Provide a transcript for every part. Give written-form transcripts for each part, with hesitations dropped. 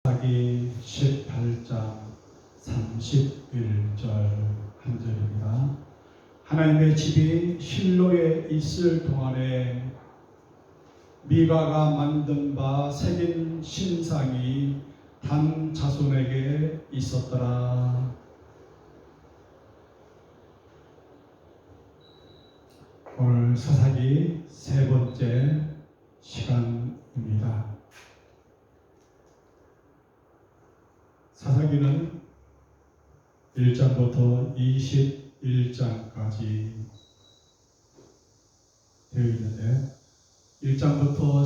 사사기 18장 31절 한 절입니다. 하나님의 집이 실로에 있을 동안에 미가가 만든 바 새긴 신상이 단 자손에게 있었더라. 오늘 사사기 세 번째 시간입니다. 사사기는 1장부터 21장까지 되어 있는데 1장부터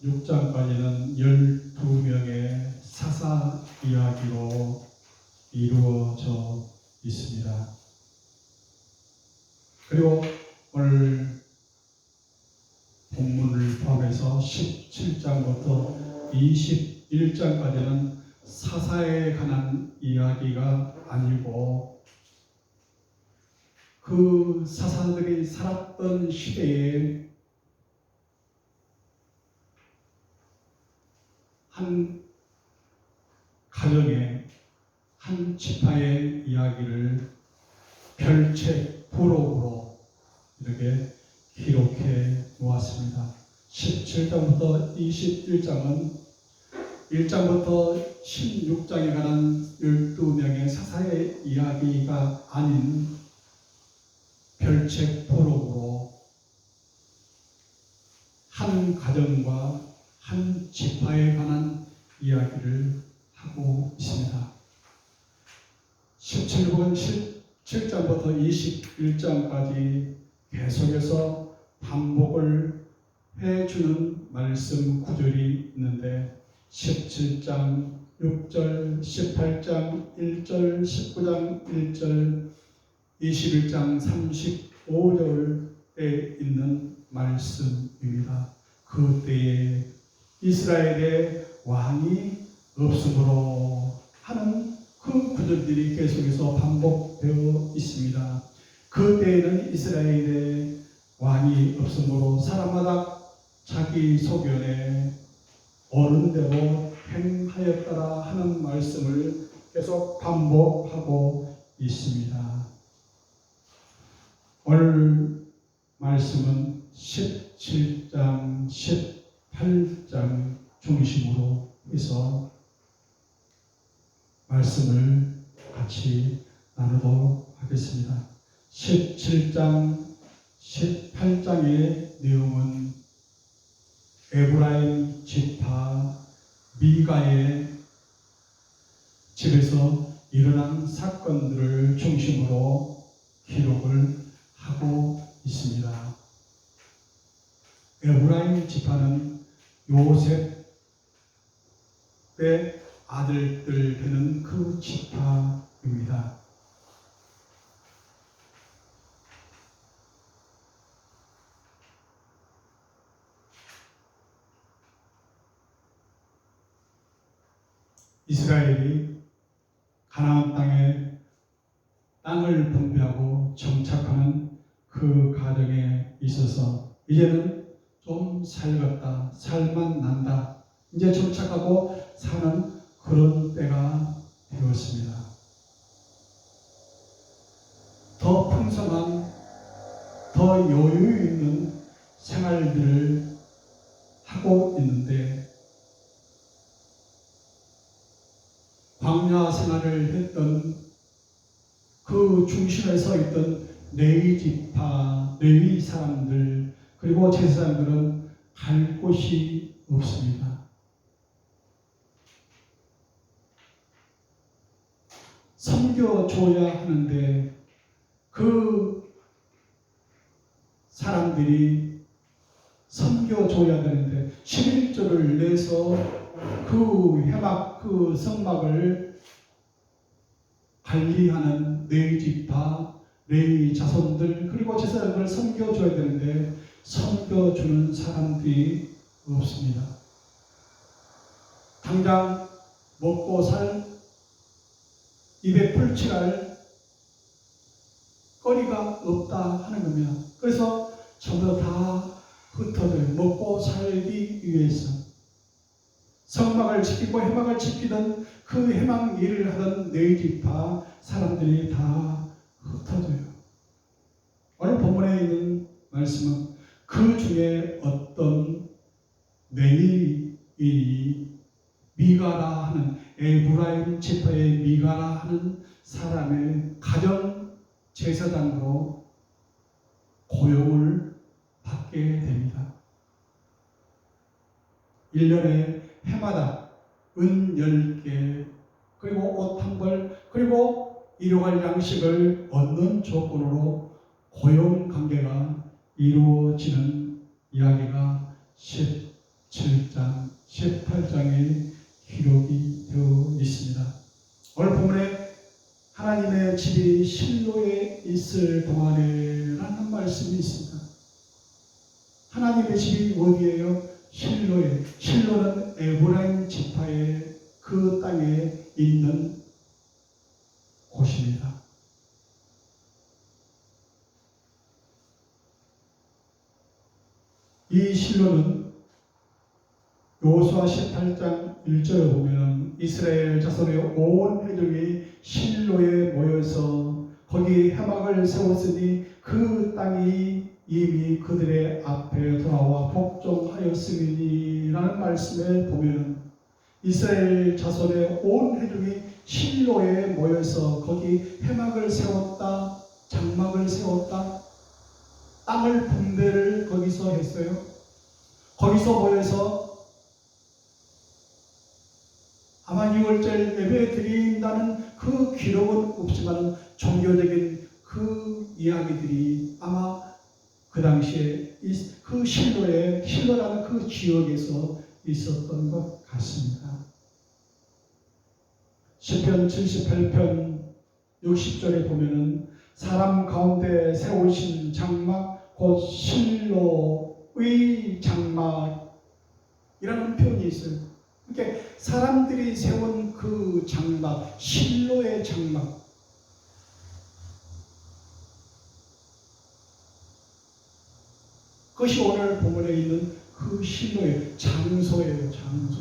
16장까지는 12명의 사사 이야기로 이루어져 있습니다. 그리고 오늘 본문을 포함해서 17장부터 21장까지는 사사에 관한 이야기가 아니고 그 사사들이 살았던 시대에 한 가정의 한 지파의 이야기를 별책 부록으로 이렇게 기록해 놓았습니다. 17장부터 21장은 1장부터 16장에 관한 12명의 사사의 이야기가 아닌 별책 부록으로 한 가정과 한 지파에 관한 이야기를 하고 있습니다. 17장부터 21장까지 계속해서 반복을 해주는 말씀 구절이 있는데 17장 6절, 18장 1절, 19장 1절, 21장 35절에 있는 말씀입니다. 그때에 이스라엘의 왕이 없으므로 하는 그 구절들이 계속해서 반복되어 있습니다. 그때에는 이스라엘의 왕이 없으므로 사람마다 자기 소견에 옳은 대로 행하였더라 하는 말씀을 계속 반복하고 있습니다. 오늘 말씀은 17장, 18장 중심으로 해서 말씀을 같이 나누도록 하겠습니다. 17장, 18장의 내용은 에브라임 지파 미가의 집에서 일어난 사건들을 중심으로 기록을 하고 있습니다. 에브라임 지파는 요셉의 아들들 되는 그 지파입니다. 이스라엘이 가나안 땅에 땅을 분배하고 정착하는 그 과정에 있어서 이제는 좀 살겠다, 살만 난다, 이제 정착하고 사는 그런 때가 되었습니다. 더 풍성한, 더 여유 있는 생활들을 하고 있는데 광야 생활을 했던 그 중심에 서 있던 레위 지파, 레위 사람들, 그리고 제사장들은 갈 곳이 없습니다. 섬겨줘야 하는데 그 사람들이 섬겨줘야 되는데 11조를 내서 그 회막, 그 성막을 관리하는 레위 지파, 레위 자손들, 그리고 제사장들을 섬겨줘야 되는데 섬겨주는 사람들이 없습니다. 당장 먹고 살, 입에 풀 칠할 거리가 없다 하는 겁니다. 그래서 전부 다 흩어져요. 먹고 살기 위해서. 성막을 지키고 해막을 지키던 그 해막 일을 하던 네 지파 사람들이 다 흩어져요. 오늘 본문에 있는 말씀은 그 중에 어떤 레위인이 미가라 하는 에브라임 지파의 미가라 하는 사람의 가정 제사장으로 고용을 받게 됩니다. 1년에 해마다 은 10개 그리고 옷 한 벌 그리고 일용할 양식을 얻는 조건으로 고용 관계가 이루어지는 이야기가 17장, 18장에 기록이 되어 있습니다. 오늘 본문에 하나님의 집이 실로에 있을 동안에라는 말씀이 있습니다. 하나님의 집이 어디예요? 실로에. 실로는 에브라임 지파의 그 땅에 있는 곳입니다. 이 실로는 여호수아 18장 1절에 보면 이스라엘 자손의 온 회중이 실로에 모여서 거기 해막을 세웠으니 그 땅이 이미 그들의 앞에 돌아와 복종하였음이니라는 말씀에 보면 이스라엘 자손의 온 회중이 실로에 모여서 거기 해막을 세웠다, 장막을 세웠다, 땅을 분배를 거기서 했어요. 거기서 모여서 아마 6월절 예배 드린다는 그 기록은 없지만 종교적인 그 이야기들이 아마 그 당시에 그 실로라는 그 지역에서 있었던 것 같습니다. 시편 78편 60절에 보면은 사람 가운데 세우신 장막 곧 실로의 장막이라는 표현이 있어요. 그러니까 사람들이 세운 그 장막, 실로의 장막. 그것이 오늘 본문에 있는 그 실로의 장소예요, 장소.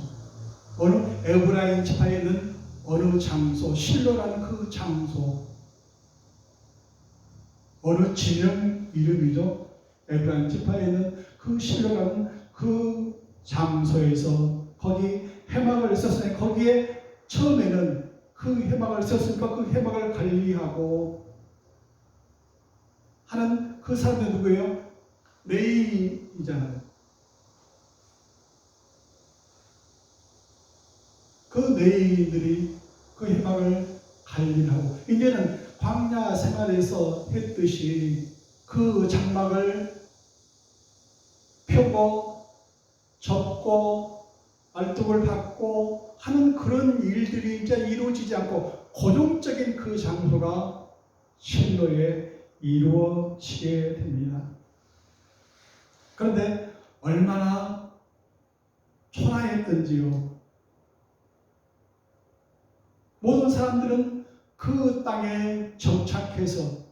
어느 에브라임 지파에 있는 어느 장소, 실로라는 그 장소. 어느 진영 이름이죠. 에브라임 지파에 있는 그 실로라는 그 장소에서 거기 해막을 썼으니 거기에 처음에는 그 해막을 썼으니까 그 해막을 관리하고 하는 그 사람들 누구예요? 레위인이잖아요. 그 레위인들이 그 해막을 관리하고 이제는 광야 생활에서 했듯이 그 장막을 펴고 접고 말뚝을 박고 하는 그런 일들이 이제 이루어지지 않고 고정적인 그 장소가 실로에 이루어지게 됩니다. 그런데 얼마나 초라했던지요. 모든 사람들은 그 땅에 정착해서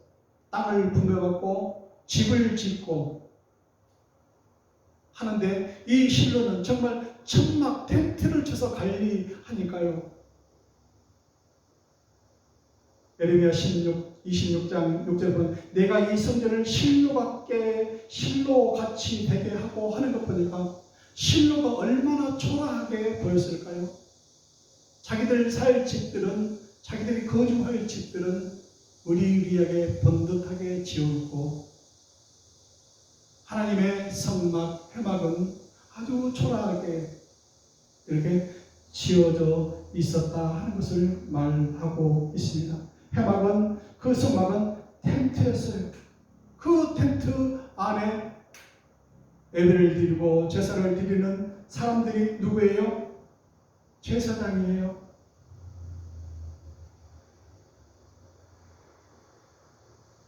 땅을 분배받고 집을 짓고 하는데 이 실로는 정말 천막 텐트를 쳐서 관리하니까요. 에레미야 26장 6절에 보면 내가 이 성전을 실로 같이 되게 하고 하는 것 보니까 실로가 얼마나 초라하게 보였을까요? 자기들 살 집들은 자기들이 거주할 집들은 으리으리하게 번듯하게 지었고 하나님의 성막 해막은 아주 초라하게 이렇게 지어져 있었다 하는 것을 말하고 있습니다. 해막은 그 성막은 텐트였어요. 그 텐트 안에 예배를 드리고 제사를 드리는 사람들이 누구예요? 제사장이에요.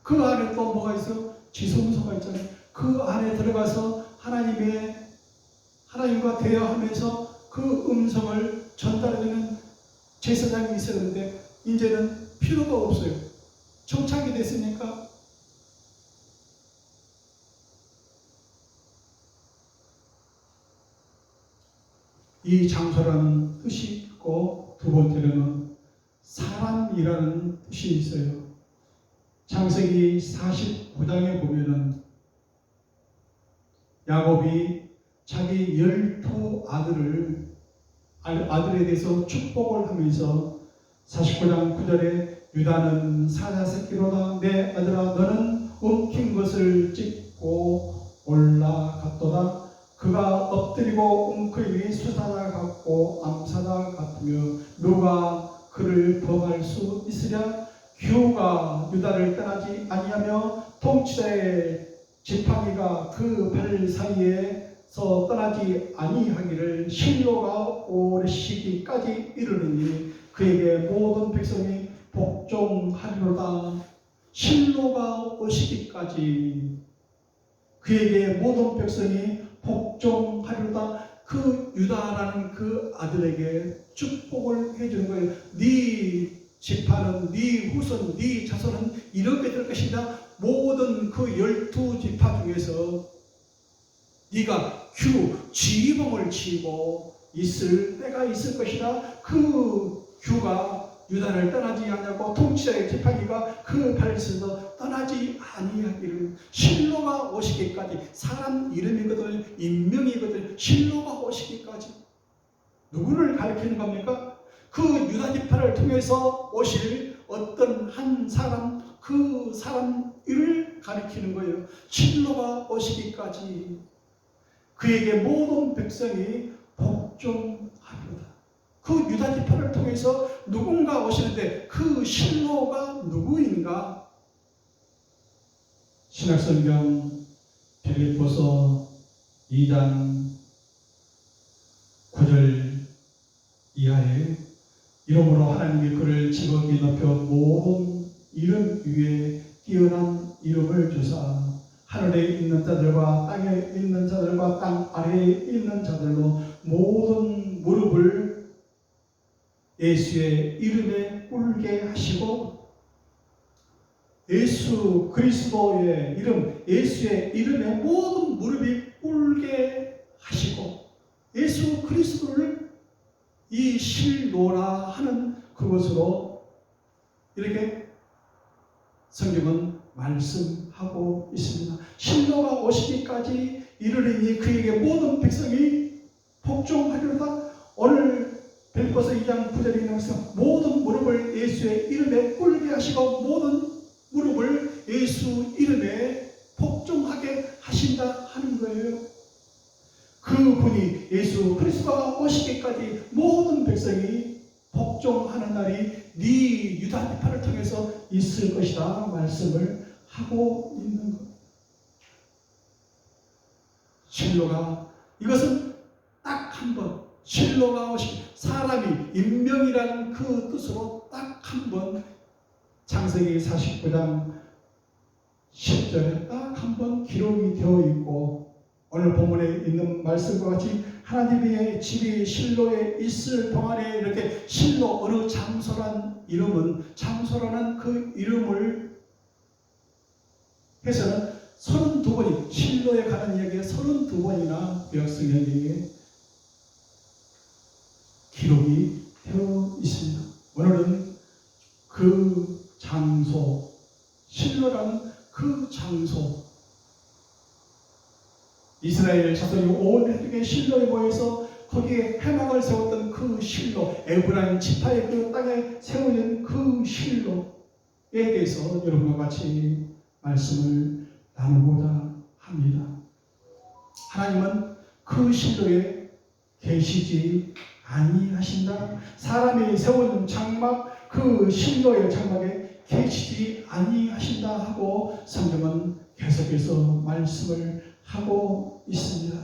그 안에 또 뭐가 있어? 지성소가 있잖아요. 그 안에 들어가서 하나님과 대화하면서 그 음성을 전달해주는 제사장이 있었는데 이제는 필요가 없어요. 정착이 됐으니까. 이 장소라는 뜻이 있고 두 번째로는 사람이라는 뜻이 있어요. 창세기 49장에 보면은 야곱이 자기 12 아들에 대해서 축복을 하면서 49장 9절에 유다는 사자 새끼로다 내 아들아 너는 엉킨 것을 찢고 올라갔도다. 그가 엎드리고 웅크림이 수사자 같고 암사자 같으며 누가 그를 범할 수 있으랴. 규가 유다를 떠나지 아니하며 통치자의 지팡이가 그 발 사이에서 떠나지 아니하기를 실로가 오시기까지 이르느니 그에게 모든 백성이 복종하리로다. 실로가 오시기까지 그에게 모든 백성이 복종하리로다. 그 유다라는 그 아들에게 축복을 해주는 거예요. 네 지파는, 네 후손, 네 자손은 이렇게 될 것이다. 모든 그 12지파 중에서 네가 지휘봉을 치고 있을 때가 있을 것이다. 그 규가 유다를 떠나지 아니하고 통치자의 지팡이가 그 발에서 떠나지 아니하기를. 실로가 오시기까지. 사람 이름이거든, 인명이거든. 실로가 오시기까지. 누구를 가리키는 겁니까? 그 유다 지파를 통해서 오실 어떤 한 사람, 그 사람을 가리키는 거예요. 실로가 오시기까지 그에게 모든 백성이 복종하리로다. 그 유다 지파를 통해서 누군가 오시는데 그 실로가 누구인가? 신약성경 빌립보서 2장 9절 이하에 이름으로 하나님이 그를 지극히 높여 모든 이름 위에 뛰어난 이름을 주사 하늘에 있는 자들과 땅에 있는 자들과 땅 아래에 있는 자들로 모든 무릎을 예수의 이름에 꿇게 하시고 예수 그리스도의 이름, 예수의 이름에 모든 무릎이 꿇게 하시고 예수 그리스도를 이 실로라 하는 그것으로 이렇게 성경은 말씀하고 있습니다. 실로가 오시기까지 이르리니 그에게 모든 백성이 복종하리로다. 오늘 빌립보서 2장 9절에 나와서 모든 무릎을 예수의 이름에 꿇게 하시고 모든 무릎을 예수 이름에 복종하게 하신다 하는 거예요. 그분이 예수 그리스도가 오시기까지 모든 백성이 복종하는 날이 네 유다 지파를 통해서 있을 것이다 말씀을 하고 있는 것. 실로가 이것은 딱 한 번 실로가 오시 사람이 인명이라는 그 뜻으로 딱 한 번 창세기 49장 10절에 딱 한 번 기록이 되어 있고 오늘 본문에 있는 말씀과 같이 하나님의 집이 실로에 있을 동안에 이렇게 실로 어느 장소란 이름은 장소라는 그 이름을 해서는 32번이 실로에 가는 이야기가 32번이나 구약성경에 기록이 되어 있습니다. 오늘은 그 장소 실로라는 그 장소 이스라엘 자손이 온 회중의 실로에 모여서 거기에 회막을 세웠던 그 실로 에브라임 지파의 그 땅에 세워진 그 실로에 대해서 여러분과 같이 말씀을 나누고자 합니다. 하나님은 그 실로에 계시지 아니하신다. 사람이 세운 장막 그 실로의 장막에 계시지 아니하신다 하고 성경은 계속해서 말씀을 하고 있습니다.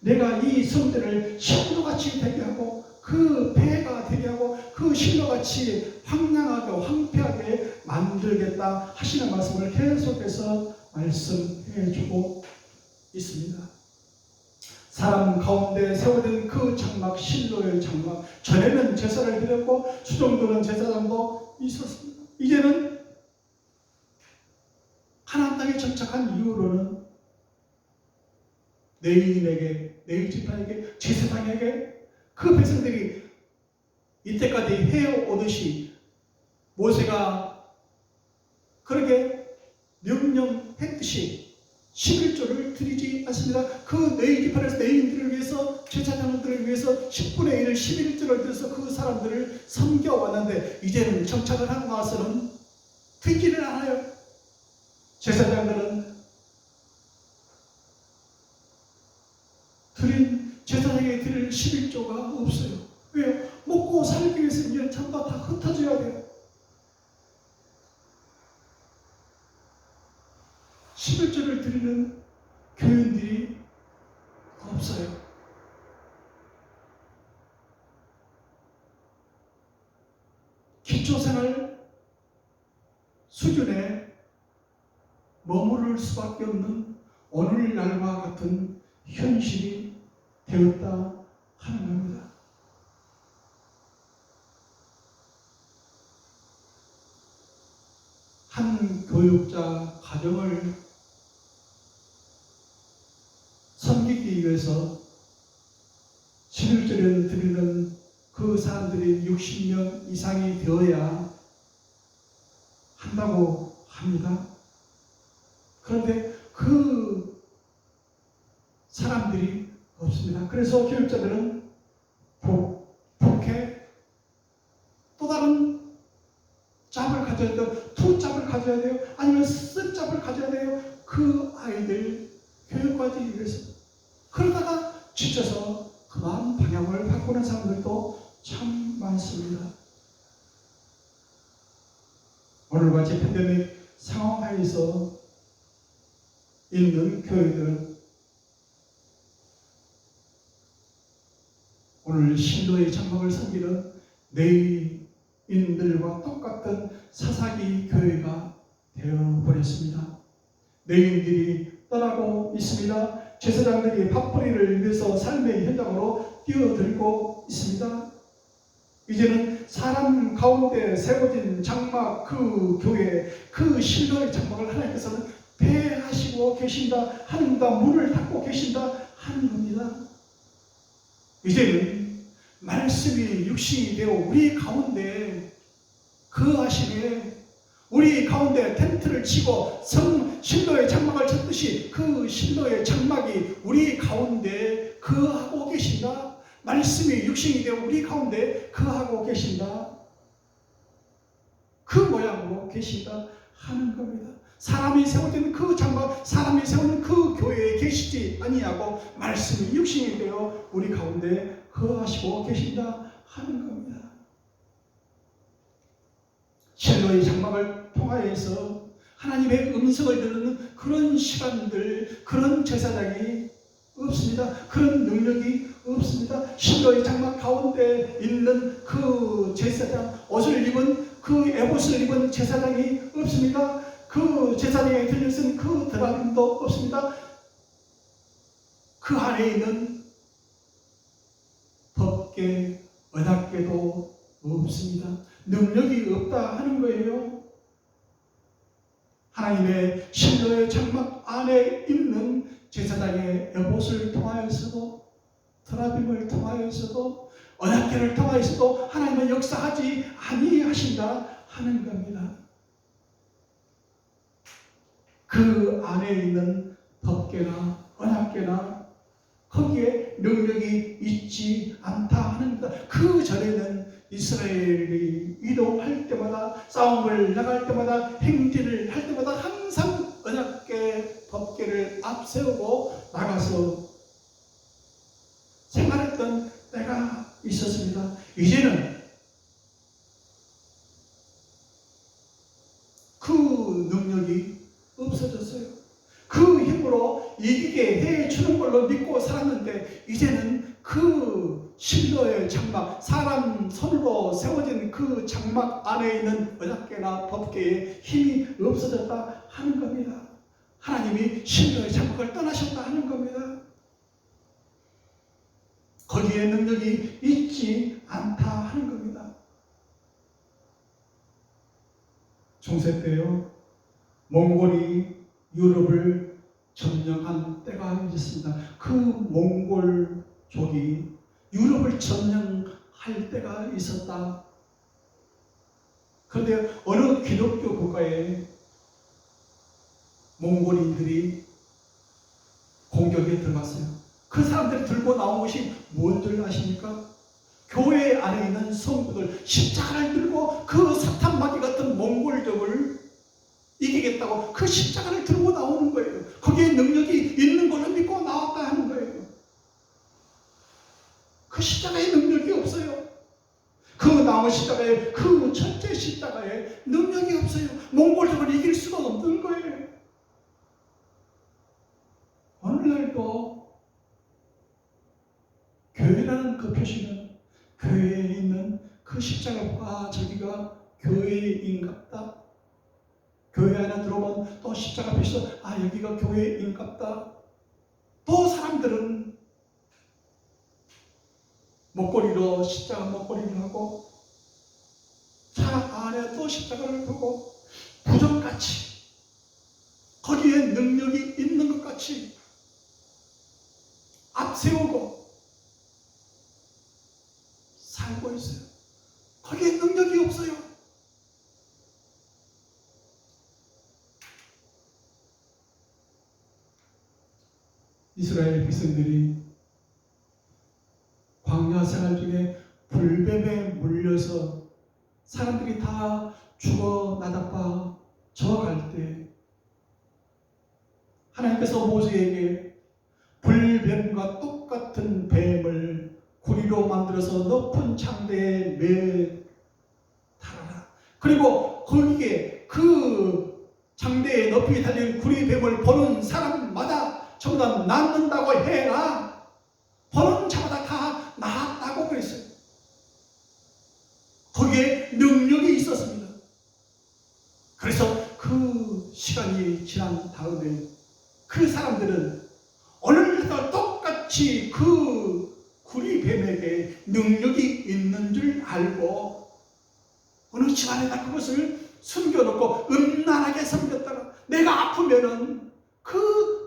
내가 이 성전을 실로같이 되게 하고 그 배가 되게 하고 그 실로같이 황량하게 황폐하게 만들겠다 하시는 말씀을 계속해서 말씀해 주고 있습니다. 사람 가운데 세워진 그 장막 실로의 장막 전에는 제사를 드렸고 수종드는 제사장도 있었습니다. 이제는 하나님 땅에 정착한 이후로는 레위인에게, 레위 지파에게, 제사장에게 그 백성들이 이때까지 해오듯이 모세가 그렇게 명령했듯이 11조를 드리지 않습니다. 그 레위 지파에서 레위인들을 위해서, 제사장들을 위해서 10분의 1을 11조를 들여서 그 사람들을 섬겨왔는데 이제는 정착을 하고 나서는 드리지를 않아요. 제사장들은 제사장에게 드릴 11조가 없어요. 왜요? 먹고 살기 위해서 이제 전부 다 흩어져야 돼요. 11조를 드리는 교인들이 없어요. 기초생활 수준에 머무를 수밖에 없는 오늘날과 같은 현실이 되었다 하는 겁니다. 한 교육자 가정을 섬기기 위해서 11조를 드리는 그 사람들이 60명 이상이 되어야 한다고 합니다. 그런데 그 사람들이 없습니다. 그래서 교육자들은 복해 또 다른 짭을 가져야 돼요. 투짭을 가져야 돼요. 아니면 쓰짭을 가져야 돼요. 그 아이들 교육하기 위해서. 그러다가 지쳐서 그만 방향을 바꾸는 사람들도 참 많습니다. 오늘같이 팬데믹 상황 하에서 있는 교회들은 오늘 신도의 장막을 섬기는 레위인들과 똑같은 사사기 교회가 되어버렸습니다. 레위인들이 떠나고 있습니다. 제사장들이 밥벌이를 위해서 삶의 현장으로 뛰어들고 있습니다. 이제는 사람 가운데 세워진 장막, 그 교회, 그 신도의 장막을 하나님께서는 폐하시고 계신다 하는 겁니다. 문을 닫고 계신다 하는 겁니다. 이제는 말씀이 육신이 되어 우리 가운데 거하시네. 우리 가운데 텐트를 치고 신도의 장막을 쳤듯이 그 신도의 장막이 우리 가운데 거하고 계신다. 말씀이 육신이 되어 우리 가운데 거하고 계신다. 그 모양으로 계시다 하는 겁니다. 사람이 세워진 그 장막, 사람이 세우는 그 교회에 계시지 아니하고 말씀이 육신이 되어 우리 가운데 거하시고 계신다 하는 겁니다. 실로의 장막을 통하여서 하나님의 음성을 듣는 그런 시간들, 그런 제사장이 없습니다. 그런 능력이 없습니다. 실로의 장막 가운데 있는 그 제사장, 옷을 입은 그 에봇을 입은 제사장이 없습니다. 그 제사장에 들려쓴 그 드라빔도 없습니다. 그 안에 있는 법궤, 언약궤도 없습니다. 능력이 없다 하는 거예요. 하나님의 신도의 장막 안에 있는 제사장의 에봇을 통하여서도, 드라빔을 통하여서도, 언약궤를 통하여서도 하나님은 역사하지 아니하신다 하는 겁니다. 그 안에 있는 법궤나 언약궤나 거기에 능력이 있지 않다 하는 것. 그 전에는 이스라엘이 이동할 때마다, 싸움을 나갈 때마다, 행진을 할 때마다 항상 언약궤, 법궤를 앞세우고 나가서 생활했던 때가 있었습니다. 이제는 그 능력이 없어졌어요. 그 힘으로 이기게 해주는 걸로 믿고 살았는데 이제는 그 실로의 장막, 사람 손으로 세워진 그 장막 안에 있는 언약궤나 법궤에 힘이 없어졌다 하는 겁니다. 하나님이 실로의 장막을 떠나셨다 하는 겁니다. 거기에 능력이 있지 않다 하는 겁니다. 중세 때요, 몽골이 유럽을 점령한 때가 있었습니다. 그 몽골족이 유럽을 점령할 때가 있었다. 그런데 어느 기독교 국가에 몽골인들이 공격에 들어갔어요. 그 사람들이 들고 나온 것이 뭔지 아십니까? 교회 안에 있는 성도들 십자가를 들고 그 사탄마귀 같은 몽골족을 이기겠다고 그 십자가를 들고 나오는 거예요. 거기에 능력이 있는 걸로 믿고 나왔다 하는 거예요. 그 십자가에 능력이 없어요. 그 나무 십자가에, 그 첫째 십자가에 능력이 없어요. 몽골족을 이길 수가 없는 거예요. 오늘날도 교회라는 그 표시는 교회에 있는 그 십자가가 저기가 교회인갑다. 교회 안에 들어오면 또 십자가 표시도 여기가 교회인갑다. 또 사람들은 목걸이로 십자가 목걸이를 하고 차 안에 또 십자가를 두고 부적같이 거기에 능력이 있는 것 같이 앞세우고 살고 있어요. 거기에 능력이 없어요. 이스라엘 백성들이 광야 생활 중에 불뱀에 물려서 사람들이 다 죽어 나다파 져갈 때 하나님께서 모세에게 불뱀과 똑같은 뱀을 구리로 만들어서 높은 창대에 매 달아라. 그리고 거기에 그 창대에 높이 달린 구리뱀을 보는 사람마다 전부 다 낫는다고 해라. 보는 자마다 다 나았다고 그랬어요. 거기에 능력이 있었습니다. 그래서 그 시간이 지난 다음에 그 사람들은 오늘도 똑같이 그 구리뱀에게 능력이 있는 줄 알고 어느 집안에다 그것을 숨겨놓고 음란하게 섬겼다가 내가 아프면은 그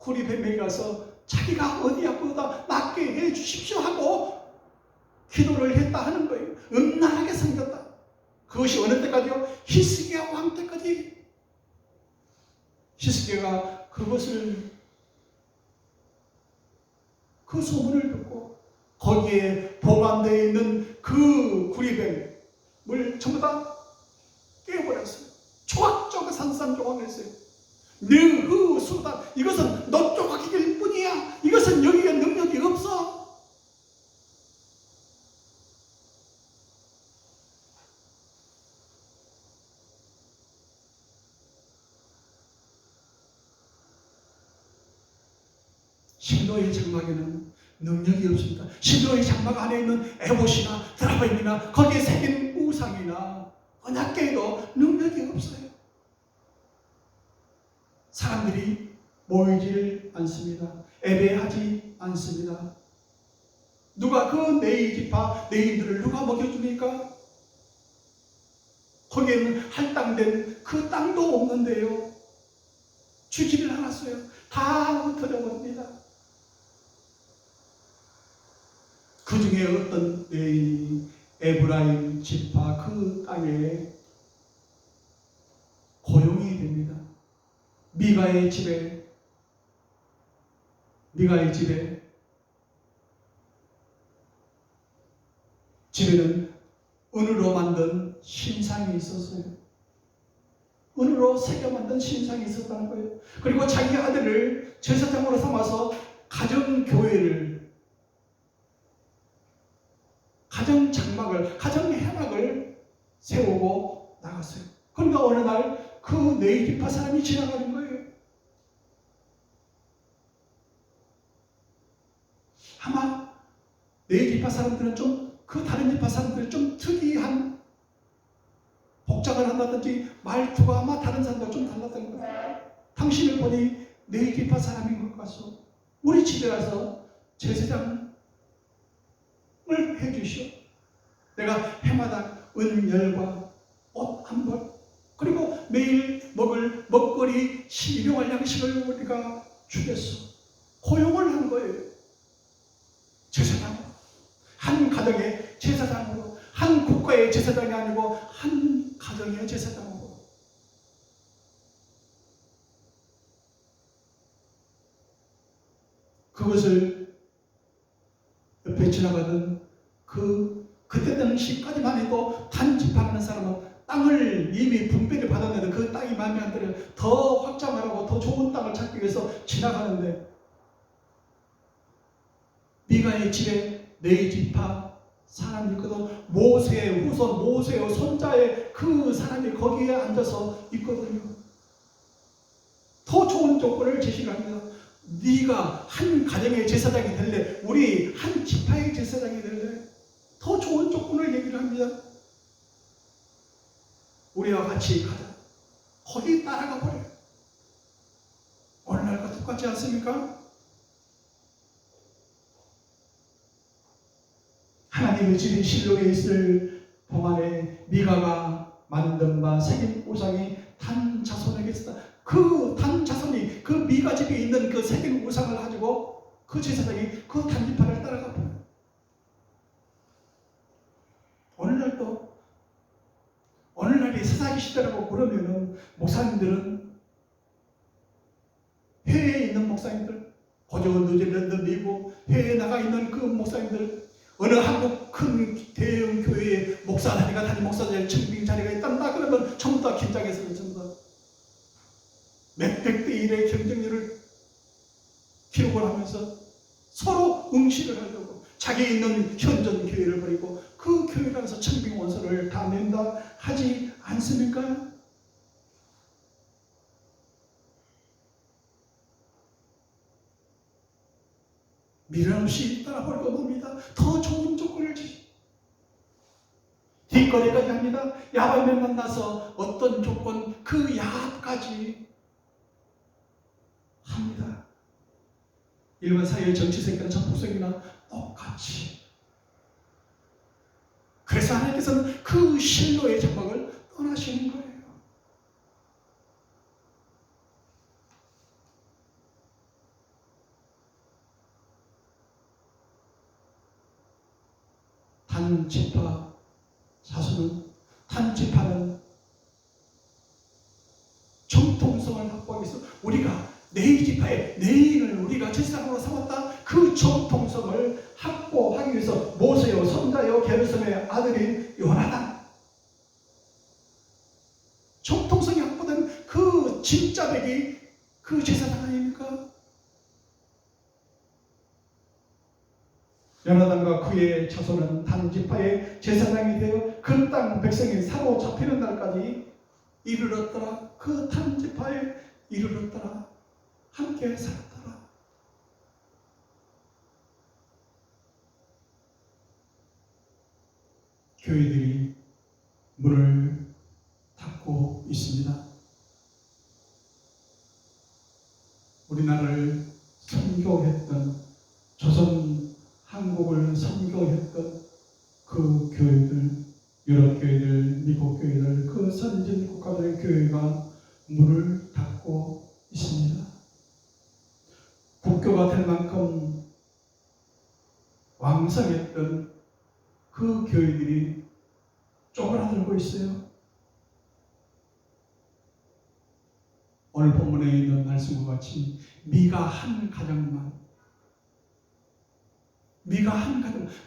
구리뱀에게 가서 자기가 어디 아프다 낫게 해 주십시오 하고 기도를 했다 하는 거예요. 음란하게 섬겼다. 그것이 어느 때까지요? 히스기야 왕 때까지. 히스기야가 그것을 그 소문을 듣고 거기에 보관되어 있는 그 구리뱀을 전부 다 깨버렸어요. 조각조각 산산조각했어요. 너그 수다 이것은 너 조각일 뿐이야. 이것은 여기에 능력이 없어. 신도의 장막에는 능력이 없습니다. 신도의 장막 안에 있는 에봇이나 드라바임이나 거기에 새긴 우상이나 언약궤에도 능력이 없어요. 사람들이 모이질 않습니다. 예배하지 않습니다. 누가 그 네이지파 네인들을 누가 먹여줍니까? 거기에는 할당된 그 땅도 없는데요. 주지를 않았어요. 다 흩어져 버립니다. 그 중에 어떤 레인이 에브라임 지파 그 땅에 고용이 됩니다. 미가의 집에는 은으로 만든 신상이 있었어요. 은으로 새겨 만든 신상이 있었다는 거예요. 그리고 자기 아들을 제사장으로 삼아서 가정교회를, 가정장막을, 가정해막을 세우고 나갔어요. 그러니까 어느 날 그 네이지파 사람이 지나가는 거예요. 아마 네이지파 사람들은 그 다른 지파 사람들은 좀 특이한 복장을 한다든지 말투가 아마 다른 사람들과 좀 달랐던 거예요. 당신을 보니 네이지파 사람인 것 같소. 우리 집에 가서 제사장을 해주시오. 내가 해마다 은열과 옷 한 벌, 그리고 매일 먹을 먹거리 일용할 양식을 우리가 주겠소. 고용을 한 거예요. 제사장. 한 가정의 제사장으로, 한 국가의 제사장이 아니고 한 가정의 제사장으로. 그것을 옆에 지나가던 그때 당시까지만 해도 단집하는 사람은 땅을 이미 분배를 받았는데 그 땅이 마음에 안 들어요. 더 확장하라고 더 좋은 땅을 찾기 위해서 지나가는데 미가의 집에 네 지파 사람이 있거든. 모세의 후손, 모세의 손자의 그 사람이 거기에 앉아서 있거든요. 더 좋은 조건을 제시를 합니다. 네가 한 가정의 제사장이 될래? 우리 한 지파의 제사장이 될래? 더 좋은 조건을 얘기를 합니다. 우리와 같이 가자. 거기 따라가 버려요. 오늘날과 똑같지 않습니까? 하나님의 집인 실로에 있을 동안에 미가가 만든 바 새긴 우상이 단 자손에게 있었다. 그 단 자손이 그 미가 집에 있는 그 새긴 우상을 가지고 그 제사장이 그 단지파를 따라가 버려요. 오늘날이 사사기 시대라고 그러면은 목사님들은 해외에 있는 목사님들, 고전 뉴질랜드, 미국, 해외에 나가 있는 그 목사님들, 어느 한국 큰 대형 교회에 목사 자리가 단임 목사 자리, 청빙 자리가 있단다 그러면 전부 다 긴장해서 전부 다 몇백 대 1의 경쟁률을 기록을 하면서 서로 응시를 하려고 자기 있는 현존 교회를 버리고 그 교회라서 청빙 원서를 다 낸다 하지 않습니까? 미련 없이 따라버리고 봅니다. 더 좋은 조건을 주시. 뒷거래까지 합니다. 야밤에 만나서 어떤 조건 그 야합까지 합니다. 일반 사회의 정치색이나 정폭색이나 똑같이. 그래서 하나님께서는 그 실로의 장막을 떠나시는 거예요. 단지파 자손은 단지파는 정통성을 확보하기 위해서 우리가 네 지파의 네인을 우리가 제사장으로 삼았다. 그 정통성을 확보하기 위해서 모세요 손자요 게르솜의 아들인 요나단 정통성이 확보된 그 진짜백이 그 제사장 아닙니까? 요나단과 그의 자손은 단지파의 제사장이 되어 그 땅 백성이 사로잡히는 날까지 이르렀더라. 그 단지파에 이르렀더라. 함께 살았더라. 교회들이 문을 닫고 있습니다. 우리나라를 선교했던 조선 한국을 선교했던 그 교회들, 유럽 교회들, 미국 교회들, 그 선진 국가들의 교회가 문을 닫고 있습니다. 국교가 될 만큼 왕성했던 그 교회들이 쪼그라들고 있어요. 오늘 본문에 있는 말씀과 같이 미가 한 가정만,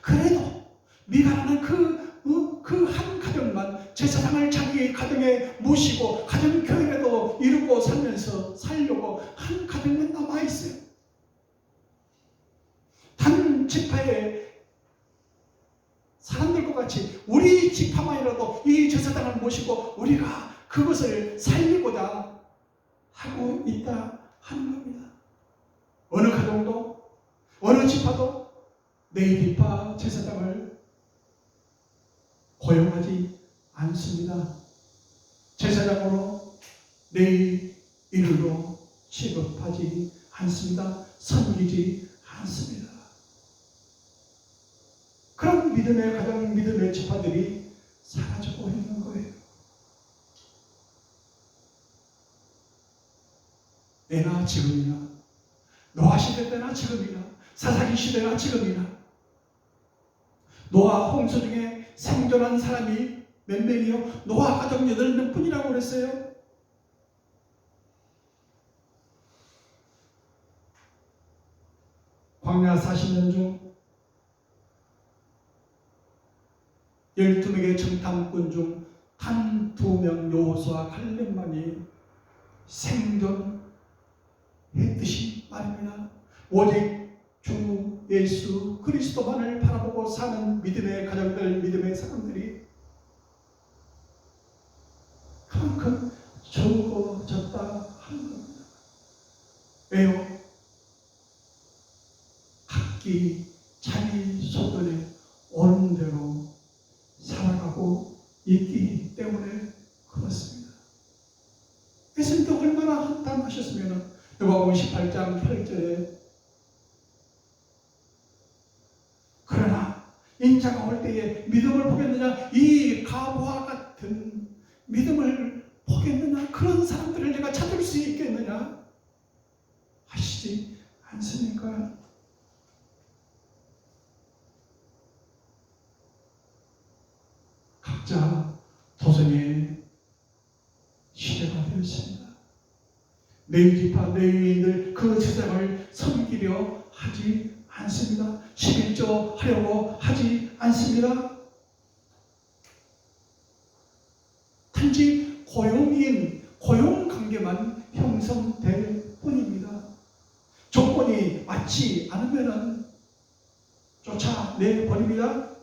그래도 미가라는 그 한 가정만 제사장을 자기 가정에 모시고 가정교회라도 이루고 살려고 한 가정만 남아있어요. 단 지파의 사람들과 같이 우리 지파만이라도 이 제사장을 모시고 우리가 그것을 살리고자 하고 있다 하는 겁니다. 어느 가정도 어느 지파도 내 지파 제사장을 고용하지 않습니다. 제사장으로 내 이름으로 취급하지 않습니다. 섬기지 않습니다. 그런 믿음의 가정, 믿음의 지파들이 사라지고 있는 거예요. 내나 지금이나, 노아 시대 때나 지금이나, 사사기 시대나 지금이나 노아 홍수 중에 생존한 사람이 몇 명이요? 노아 가족 8명뿐이라고 그랬어요. 광야 40년 중 12명의 정탐꾼 중 단 2명 여호수아 칼렙만이 생존했듯이 말입니다. 오직 주 예수 그리스도만을 바라보고 사는 믿음의 가정들, 믿음의 사람들이 그만큼 적어졌다 하는 겁니다. 왜요? 각기 자기 소견에 옳은 대로 살아가고 있기 때문에 그렇습니다. 예수님도 얼마나 한탄하셨으면 누가복음 18장 8절에 그러나 인자가 올 때에 믿음을 보겠느냐, 이 가보와 같은 믿음을 보겠느냐, 그런 사람들을 내가 찾을 수 있겠느냐 하시지 않습니까? 각자 도성의 시대가 되었습니다. 레위지파 레위인들 그 제사를 섬기려 하지 않습니다. 11조 하려고 하지 않습니다. 단지 고용관계만 형성될 뿐입니다. 조건이 맞지 않으면 쫓아내버립니다.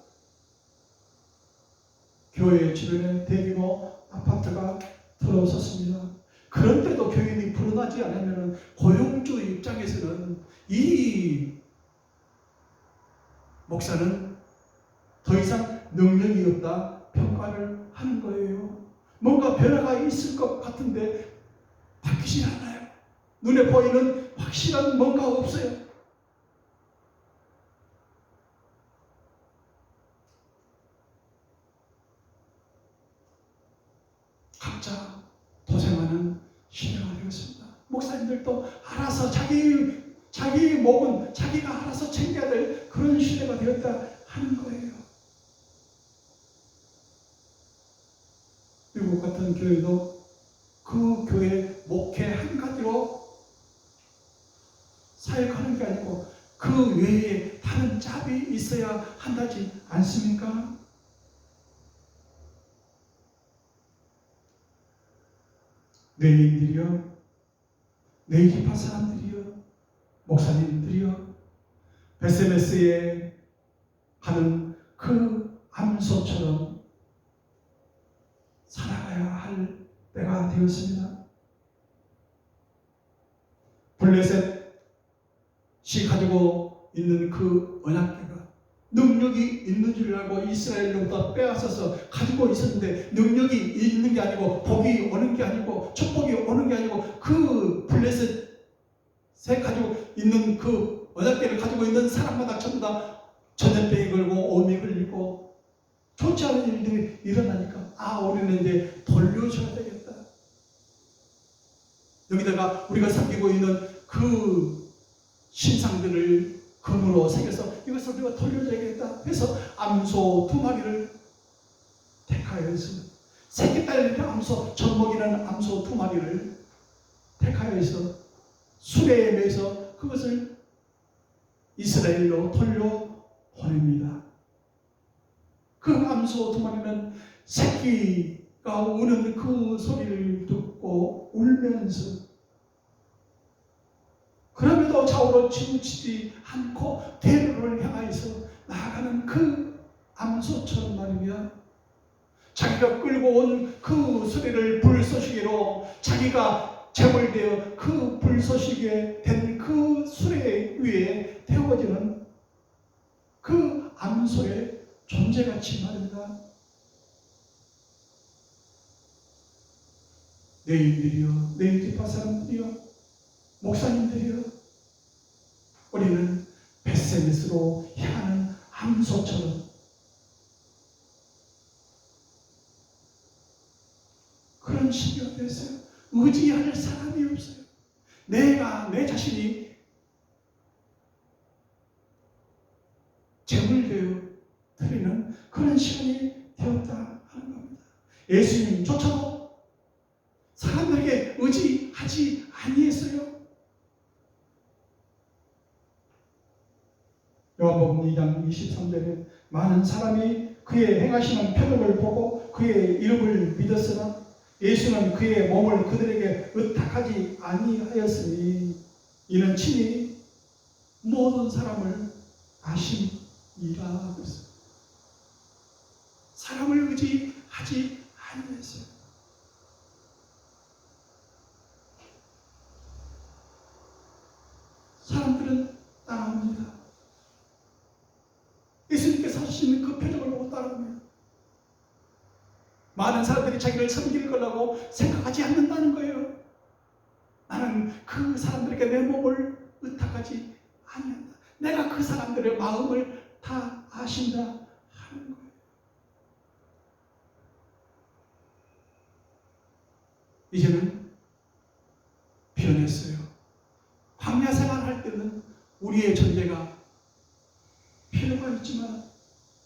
교회 주변에 대규모 아파트가 들어섰습니다. 그런데도 교인이 불어나지 않으면 고용주 입장에서는 이 목사는 더 이상 능력이 없다 평가를 하는 거예요. 뭔가 변화가 있을 것 같은데 바뀌지 않아요. 눈에 보이는 확실한 뭔가 없어요. 각자 도생하는 시대가 되었습니다. 목사님들도 알아서 자기 목은 자기가 알아서 챙겨야 될 그런 시대가 되었다 하는 거예요. 미국 같은 교회도 그 교회 목회 한 가지로 사역하는 게 아니고 그 외에 다른 짭이 있어야 한다지 않습니까? 레위인들이요, 레위지파 사람들이요, 목사님들이요, 베세메스에 가는 그 암소처럼 살아가야 할 때가 되었습니다. 블레셋이 가지고 있는 그 언약궤가 능력이 있는 줄 알고 이스라엘로부터 빼앗아서 가지고 있었는데, 능력이 있는 게 아니고 복이 오는 게 아니고 축복이 오는 게 아니고 그 블레셋에 가지고 있는 그 언약궤를 가지고 있는 사람마다 전부 다 전염병이 걸고 오미 걸리고 좋지 않은 일들이 일어나니까 우리는 이제 돌려줘야 되겠다. 여기다가 우리가 섬기고 있는 그 신상들을 금으로 새겨서 이것을 우리가 돌려줘야겠다 해서 암소 2마리를 택하여서 새끼 딸린 암소, 젖먹이는 암소 2마리를 택하여서 수레에 매서 그것을 이스라엘로 돌려보냅니다. 그 암소 2마리는 새끼가 우는 그 소리를 듣고 울면서 그럼에도 좌우로 치우치지 않고 대로를 향하여서 나아가는 그 암소처럼 말이야. 자기가 끌고 온 그 소리를 불쏘시개로 자기가 제물되어 그 불쏘시개 된 그 수레 위에 태워지는 그 암소의 존재같이 말입니다. 레위인들이요, 레위지파 사람들이요, 목사님들이요, 우리는 베세메스로 향하는 암소처럼 그런 시기가 됐어요. 의지할 사람이 없어요. 내 자신이 제물되어 드리는 예수님조차도 사람들에게 의지하지 아니했어요. 요한복음 2장 23절에 많은 사람이 그의 행하시는 표적을 보고 그의 이름을 믿었으나 예수는 그의 몸을 그들에게 의탁하지 아니하였으니 이는 친히 모든 사람을 아심이라 그랬어요. 사람을 의지하지 아니했어요. 사람들은 따라옵니다. 예수님께서 하시는 그 표적을 보고 따라옵니다. 많은 사람들이 자기를 섬길 거라고 생각하지 않는다는 거예요. 나는 그 사람들에게 내 몸을 의탁하지 아니한다. 내가 그 사람들의 마음을 다 아신다 하는 거예요. 이제는 변했어요. 광야 생활할 때는 우리의 존재가 필요가 있지만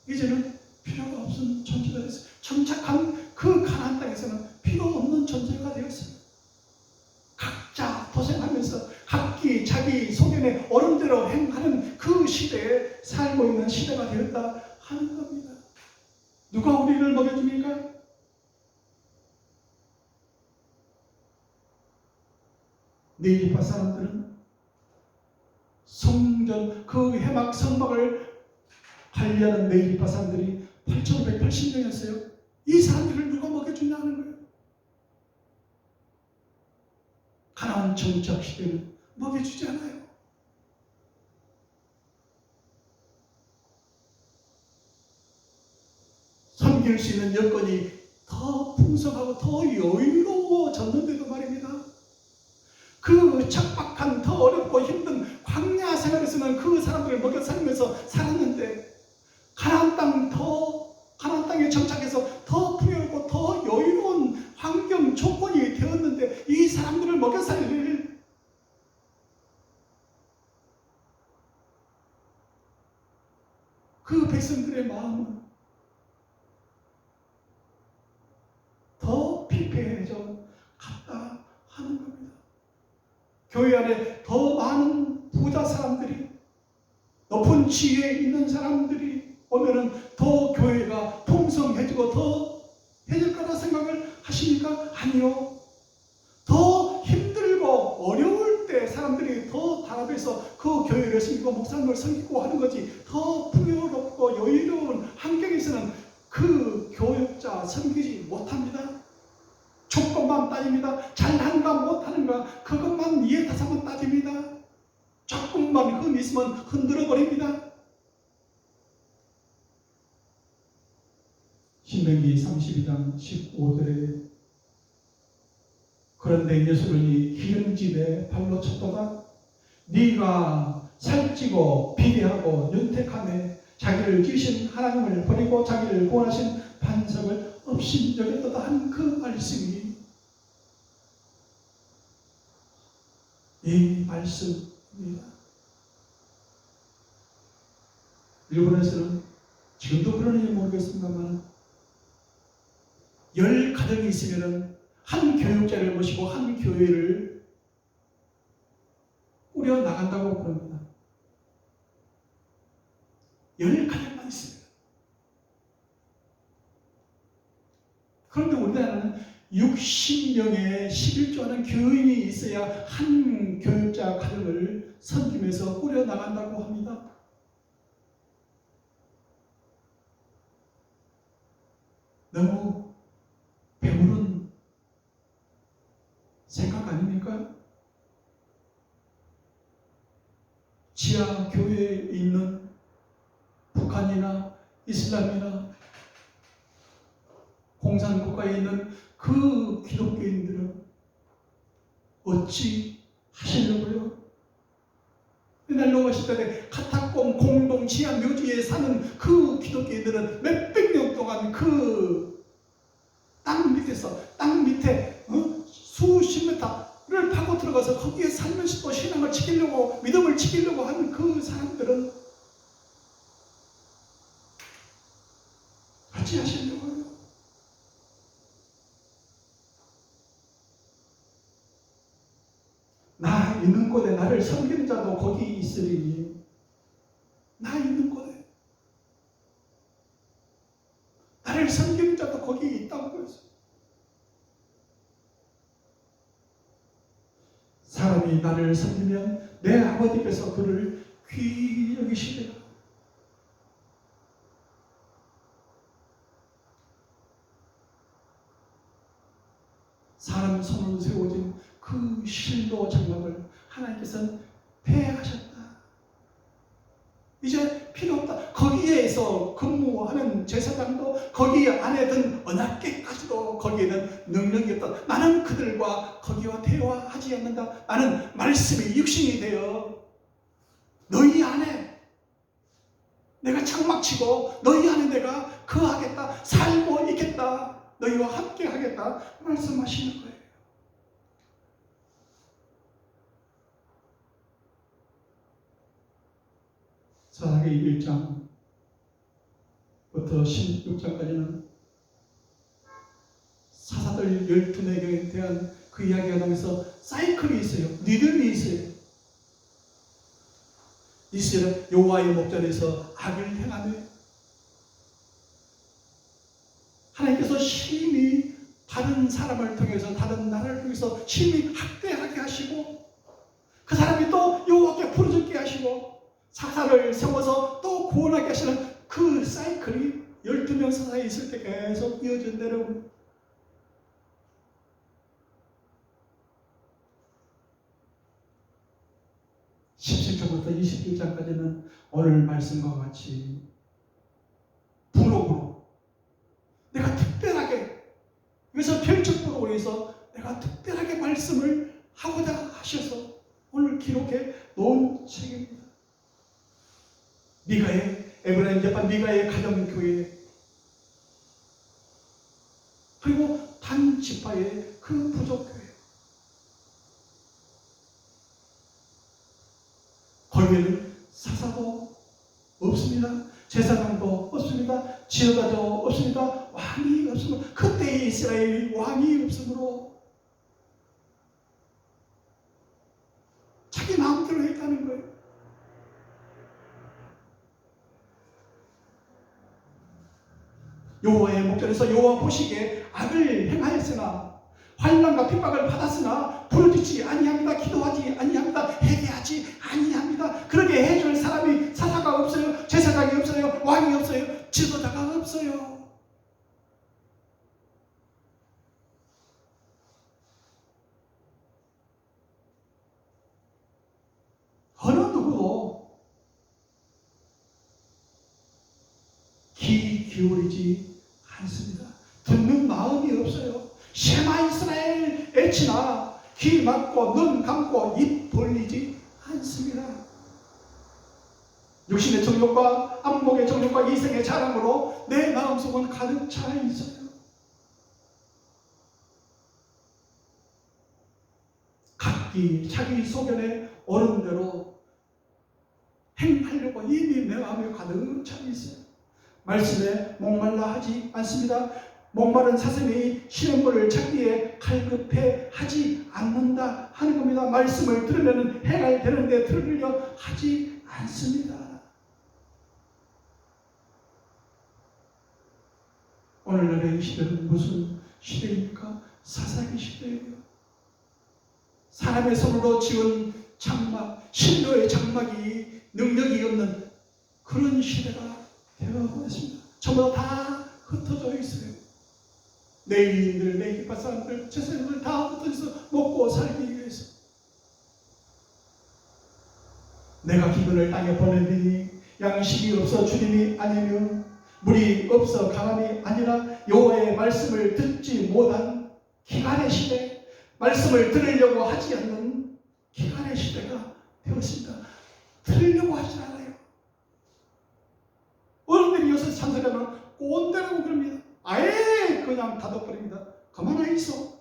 이제는 필요가 없는 존재가 됐어요. 정착한 그 가나안 땅에서는 필요 없는 존재가 되었어요. 각자 도생하면서 각기 자기 소견에 어른대로 행하는 그 시대에 살고 있는 시대가 되었다 하는 겁니다. 누가 우리를 먹여줍니까? 느헤미야 사람들은 성전 그 해막 성막을 관리하는 느헤미야 사람들이 8,580명이었어요. 이 사람들을 누가 먹여주냐는 거예요. 가나안 정착 시대는 먹여주지 않아요. 섬길 수 있는 여건이 더 풍성하고 더 여유로워졌는데도 말입니다. 그 척박한 더 어렵고 힘든 광야 생활에서는 그 사람들을 먹여 살면서 살았는데 가나안 땅에 정착해서 더 풍요롭고 더 여유로운 환경 조건이 되었는데 이 사람들을 먹여 살릴 그 백성들의 마음은 더 피폐해져 갔다 하는 겁니다. 교회 안에 더 많은 부자 사람들이 높은 지위에 있는 사람들이 오면은 더 교회가 풍성해지고 더 해질 거라 생각을 하십니까? 아니요. 더 힘들고 어려울 때 사람들이 더 단합해서 그 교회를 섬기고 목사님을 섬기고 하는 거지 더 풍요롭고 여유로운 환경에서는 그 교역자 섬기지 못합니다. 조건만 따집니다. 잘하는가 못하는가 그것만 이해타산만 따집니다. 조금만 흠 있으면 흔들어 버립니다. 신명기 32장 15절에 그런데 예수님이 기름집에 발로 쳤다가 네가 살찌고 비대하고 윤택하며 자기를 지으신 하나님을 버리고 자기를 구원하신 반석을 없인 여겼다 한 그 말씀이 이 말씀입니다. 일본에서는 지금도 그러는지 모르겠습니다만 10가정이 있으면 한 교육자를 모시고 한 교회를 꾸려 나간다고 그럽니다. 10가정만 있습니다. 그런데 우리나라는 60명의 11조하는 교인이 있어야 한 교육자 가정을 섬기면서 꾸려 나간다고 합니다. 너무 배부른 생각 아닙니까? 지하 교회에 있는 북한이나 이슬람이나 공산국가에 있는 그 기독교인들은 어찌 하시려고요? 옛날 로마 시대에 카타콤 공동 지하 묘지에 사는 그 기독교인들은 몇백 년 동안 그 땅 밑에 수십 미터를 파고 들어가서 거기에 살면서 또 신앙을 지키려고 믿음을 지키려고 하는 그 사람들은 어찌 하시려고요? 나 있는 곳에 나를 섬기는 자도 거기 있으리니. 나 있는 곳에 나를 섬기는 자도 거기 있다고 했어요. 사람이 나를 섬기면 내 아버지께서 그를 귀히 여기시리라. 사람 손으로 세워진 그 실로 장막을 하나님께서는 폐하셨다. 이제 필요 없다. 거기에서 근무하는 제사장도 거기 안에 든 언약궤까지도 거기에는 능력이 없다. 나는 그들과 거기와 대화하지 않는다. 나는 말씀이 육신이 되어 너희 안에 내가 장막 치고 너희 안에 내가 거하겠다. 살고 있겠다. 너희와 함께 하겠다. 말씀하시는 거예요. 사사기 1장부터 16장까지는 사사들 12명에 대한 그 이야기가 나오면서 사이클이 있어요. 리듬이 있어요. 이스라엘 여호와의 목전에서 악을 행하며 하나님께서 심히 다른 사람을 통해서 다른 나라를 통해서 심히 학대하게 하시고 그 사람이 또 여호와께 부르짖게 하시고 사사를 세워서 또 구원하게 하시는 그 사이클이 12명 사사에 있을 때 계속 이어져 내려옵니다. 17장부터 21장까지는 오늘 말씀과 같이 부록으로 내가 특별하게 여기서 별책부로 해서 내가 특별하게 말씀을 하고자 하셔서 오늘 기록해 놓은 책입니다. 미가의 에브라임 제파 미가의 가정교회 그리고 단 지파의 그 부족교회 거기에는 사사도 없습니다. 제사장도 없습니다. 지도자도 없습니다. 왕이 없으므로 그때 이스라엘 왕이 없으므로 자기 마음대로 했다는 거예요. 여호와의 목전에서 여호와 보시기에 악을 행하였으나 환난과 핍박을 받았으나 부르짖지 아니합니다. 기도하지 아니합니다. 회개하지 아니합니다. 그렇게 해줄 사람이 사사가 없어요. 제사장이 없어요. 왕이 없어요. 지도자가 없어요. 어느 누구도 귀 기울이지 않습니다. 듣는 마음이 없어요. 쉐마 이스라엘 애치나 귀 막고 눈 감고 입 벌리지 않습니다. 육신의 정욕과 안목의 정욕과 이생의 자랑으로 내 마음속은 가득 차 있어요. 각기 자기 소견에 옳은 대로 행하려고 이미 내 마음에 가득 차 있어요. 말씀에 목말라 하지 않습니다. 목마른 사슴이 시냇물을 찾기에 갈급해 하지 않는다 하는 겁니다. 말씀을 들으면 해가 되는데 들으려 하지 않습니다. 오늘날의 이 시대는 무슨 시대입니까? 사사기 시대예요. 사람의 손으로 지은 장막, 신도의 장막이 능력이 없는 그런 시대가 되어버렸습니다. 전부 다 흩어져 있어요. 내인들, 내 깃발 사람들, 제사장들 다 흩어져서 먹고 살기 위해서 내가 기근을 땅에 보내리니 양식이 없어 주님이 아니면 물이 없어 강함이 아니라 여호와의 말씀을 듣지 못한 기간의 시대, 말씀을 들으려고 하지 않는 기간의 시대가 되었습니다. 들으려고 하지 않아요. 어른들이 요새 찬송하면 꼰대라고 그럽니다. 아예 그냥 닫아버립니다. 가만히 있어.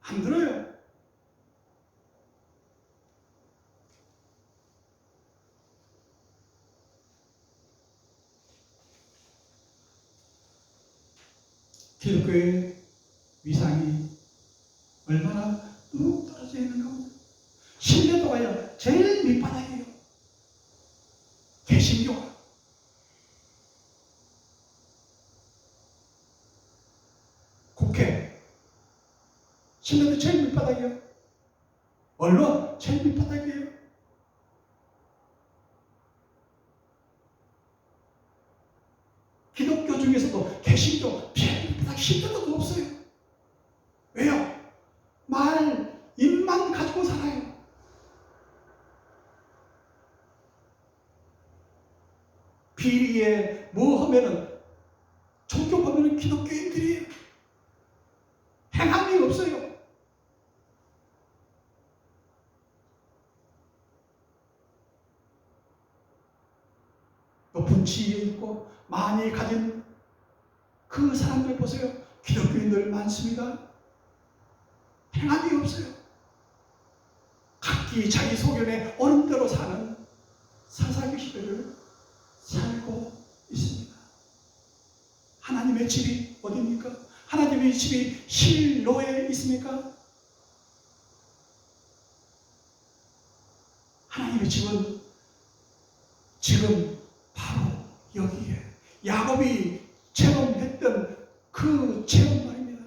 안 들어요. 기독교의 위상이 얼마나 신뢰도 제일 밑바닥이에요. 언론 제일 밑바닥이에요. 기독교 중에서도 개신교 제일 밑바닥 신뢰도가 없어요. 왜요? 입만 가지고 살아요. 비리에 뭐 하면은 종교 보면은 기독교인들이에요. 행함이 없어요. 높은 지위에 있고 많이 가진 그 사람들 보세요. 기독교인들 많습니다. 행함이 없어요. 각기 자기 소견에 옳은 대로 사는 사사기 시대를 살고 있습니다. 하나님의 집이 어디입니까? 하나님의 집이 실로에 있습니까? 하나님의 집은 지금 바로 여기에 야곱이 체험했던 그 체험 말입니다.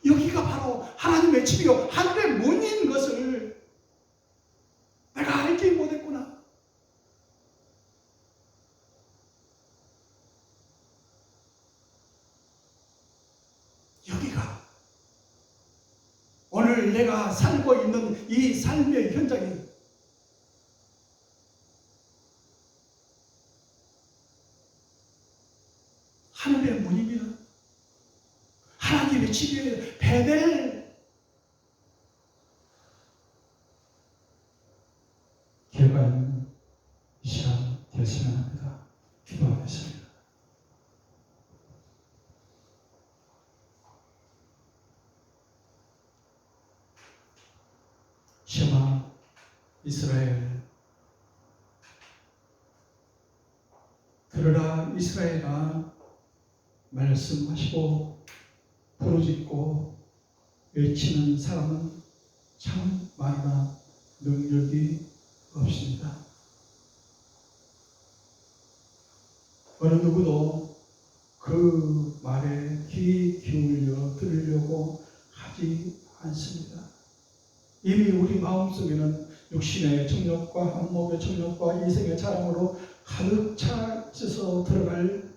여기가 바로 하나님의 집이요 하늘의 문인 것을 내가 알지 못했구나. 여기가 오늘 내가 살고 있는 이 삶의 현장이 하늘의 문입니다. 하나님의 집이에요. 베델. 기억하는 시간 되었으면 합니다. 기도하겠습니다. 셔마 이스라엘, 들으라 이스라엘아, 말씀하시고 부르짖고 외치는 사람은 참 많으나 능력이 없습니다. 어느 누구도 그 말에 귀 기울여 들으려고 하지 않습니다. 이미 우리 마음속에는 육신의 정욕과 한몸의 정욕과 이생의 자랑으로 가득 차서 들어갈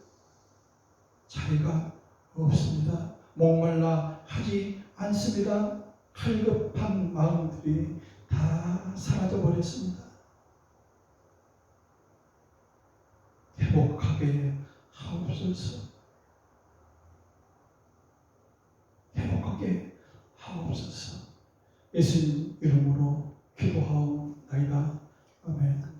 자리가 없습니다. 목말라 하지 않습니다. 갈급한 마음들이 다 사라져버렸습니다. 회복하게 하옵소서. 회복하게 하옵소서. 예수님 이름으로 기도하옵나이다. 아멘.